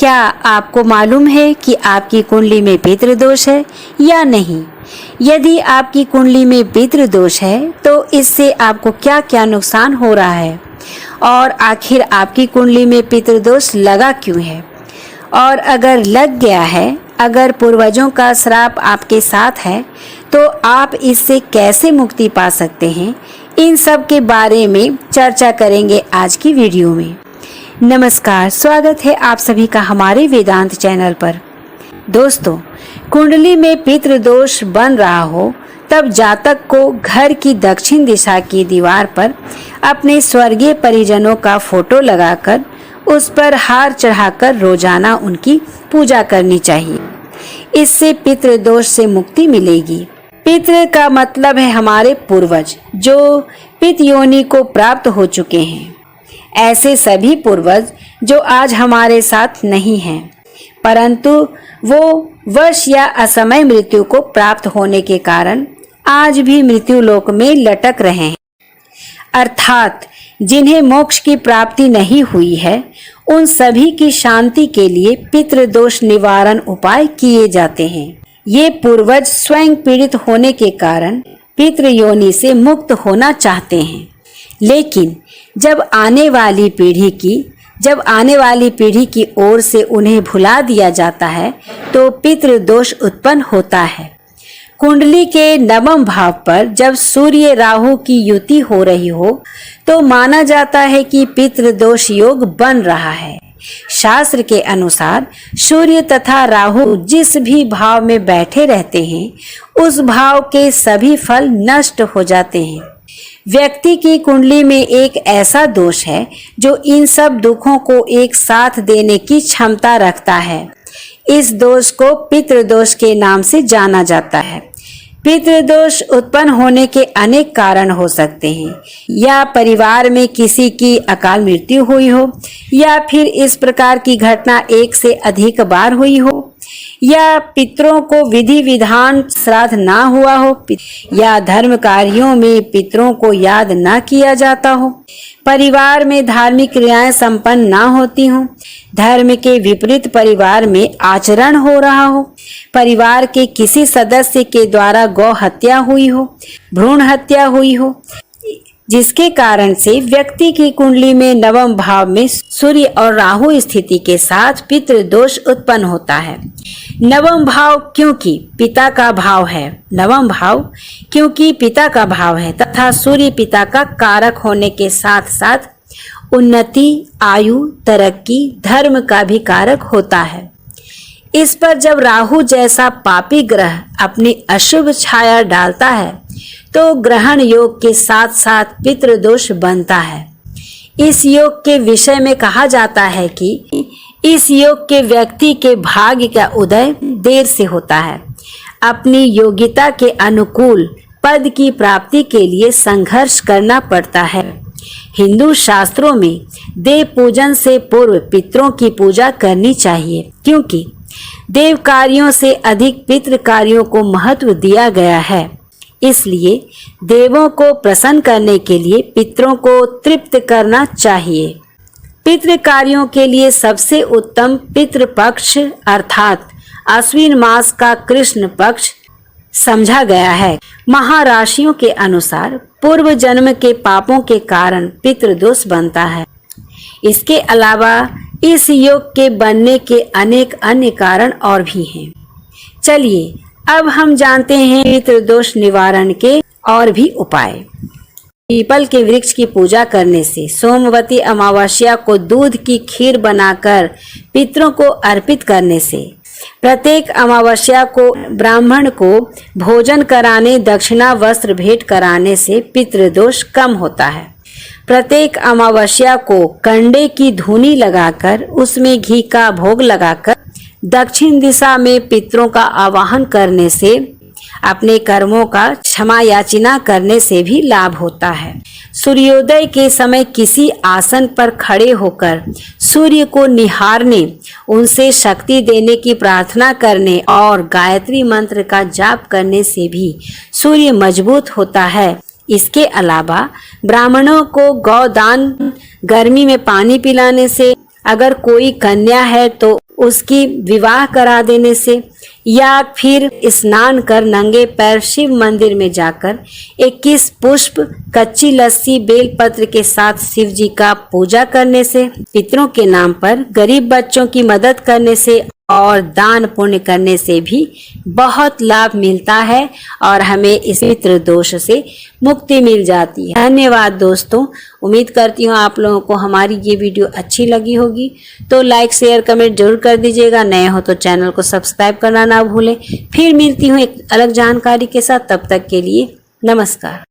क्या आपको मालूम है कि आपकी कुंडली में पितृदोष है या नहीं? यदि आपकी कुंडली में पितृदोष है तो इससे आपको क्या क्या नुकसान हो रहा है और आखिर आपकी कुंडली में पितृदोष लगा क्यों है? और अगर लग गया है, अगर पूर्वजों का श्राप आपके साथ है तो आप इससे कैसे मुक्ति पा सकते हैं, इन सब के बारे में चर्चा करेंगे आज की वीडियो में। नमस्कार, स्वागत है आप सभी का हमारे वेदांत चैनल पर। दोस्तों, कुंडली में पितृदोष बन रहा हो तब जातक को घर की दक्षिण दिशा की दीवार पर अपने स्वर्गीय परिजनों का फोटो लगाकर उस पर हार चढ़ाकर रोजाना उनकी पूजा करनी चाहिए। इससे पितृदोष से मुक्ति मिलेगी। पितृ का मतलब है हमारे पूर्वज जो पित योनि को प्राप्त हो चुके हैं। ऐसे सभी पूर्वज जो आज हमारे साथ नहीं हैं, परंतु वो वश या असमय मृत्यु को प्राप्त होने के कारण आज भी मृत्यु लोक में लटक रहे हैं। अर्थात जिन्हें मोक्ष की प्राप्ति नहीं हुई है, उन सभी की शांति के लिए पितृदोष निवारण उपाय किए जाते हैं। ये पूर्वज स्वयं पीड़ित होने के कारण पितृ योनि से मुक्त होना चाहते हैं, लेकिन जब आने वाली पीढ़ी की ओर से उन्हें भुला दिया जाता है तो पितृदोष उत्पन्न होता है। कुंडली के नवम भाव पर जब सूर्य राहु की युति हो रही हो तो माना जाता है कि पितृदोष योग बन रहा है। शास्त्र के अनुसार सूर्य तथा राहु जिस भी भाव में बैठे रहते हैं, उस भाव के सभी फल नष्ट हो जाते हैं। व्यक्ति की कुंडली में एक ऐसा दोष है जो इन सब दुखों को एक साथ देने की क्षमता रखता है। इस दोष को पितृदोष के नाम से जाना जाता है। पितृदोष उत्पन्न होने के अनेक कारण हो सकते हैं। या परिवार में किसी की अकाल मृत्यु हुई हो, या फिर इस प्रकार की घटना एक से अधिक बार हुई हो, या पितरों को विधि विधान श्राद्ध ना हुआ हो, या धर्म कार्यों में पितरों को याद ना किया जाता हो, परिवार में धार्मिक क्रियाएं संपन्न ना होती हों, धर्म के विपरीत परिवार में आचरण हो रहा हो, परिवार के किसी सदस्य के द्वारा गौ हत्या हुई हो, भ्रूण हत्या हुई हो, जिसके कारण से व्यक्ति की कुंडली में नवम भाव में सूर्य और राहु स्थिति के साथ पितृदोष उत्पन्न होता है। नवम भाव क्योंकि पिता का भाव है, नवम भाव क्योंकि पिता का भाव है तथा सूर्य पिता का कारक होने के साथ साथ उन्नति, आयु, तरक्की, धर्म का भी कारक होता है। इस पर जब राहु जैसा पापी ग्रह अपनी अशुभ छाया डालता है तो ग्रहण योग के साथ साथ पितृदोष बनता है। इस योग के विषय में कहा जाता है कि इस योग के व्यक्ति के भाग्य का उदय देर से होता है। अपनी योग्यता के अनुकूल पद की प्राप्ति के लिए संघर्ष करना पड़ता है। हिंदू शास्त्रों में देव पूजन से पूर्व पितरों की पूजा करनी चाहिए, क्योंकि देव कार्यों से अधिक पितृ कार्यों को महत्व दिया गया है। इसलिए देवों को प्रसन्न करने के लिए पितरों को तृप्त करना चाहिए। पितृ कार्यों के लिए सबसे उत्तम पितृपक्ष अर्थात आश्विन मास का कृष्ण पक्ष समझा गया है। महाराशियों के अनुसार पूर्व जन्म के पापों के कारण पितृदोष बनता है। इसके अलावा इस योग के बनने के अनेक अन्य कारण और भी हैं। चलिए अब हम जानते हैं पितृदोष निवारण के और भी उपाय। पीपल के वृक्ष की पूजा करने से, सोमवती अमावस्या को दूध की खीर बनाकर पितरों को अर्पित करने से, प्रत्येक अमावस्या को ब्राह्मण को भोजन कराने, दक्षिणा वस्त्र भेंट कराने से पितृदोष कम होता है। प्रत्येक अमावस्या को कंडे की धूनी लगाकर उसमें घी का भोग लगाकर दक्षिण दिशा में पितरों का आवाहन करने से, अपने कर्मों का क्षमा याचना करने से भी लाभ होता है। सूर्योदय के समय किसी आसन पर खड़े होकर सूर्य को निहारने, उनसे शक्ति देने की प्रार्थना करने और गायत्री मंत्र का जाप करने से भी सूर्य मजबूत होता है। इसके अलावा ब्राह्मणों को गौदान, गर्मी में पानी पिलाने से, अगर कोई कन्या है तो उसकी विवाह करा देने से, या फिर स्नान कर नंगे पैर शिव मंदिर में जाकर 21 पुष्प, कच्ची लस्सी, बेलपत्र के साथ शिव जी का पूजा करने से, पितरों के नाम पर गरीब बच्चों की मदद करने से और दान पुण्य करने से भी बहुत लाभ मिलता है और हमें इस पितृ दोष से मुक्ति मिल जाती है। धन्यवाद दोस्तों। उम्मीद करती हूँ आप लोगों को हमारी ये वीडियो अच्छी लगी होगी, तो लाइक शेयर कमेंट जरूर कर दीजिएगा। नए हो तो चैनल को सब्सक्राइब करना ना भूलें। फिर मिलती हूँ एक अलग जानकारी के साथ, तब तक के लिए नमस्कार।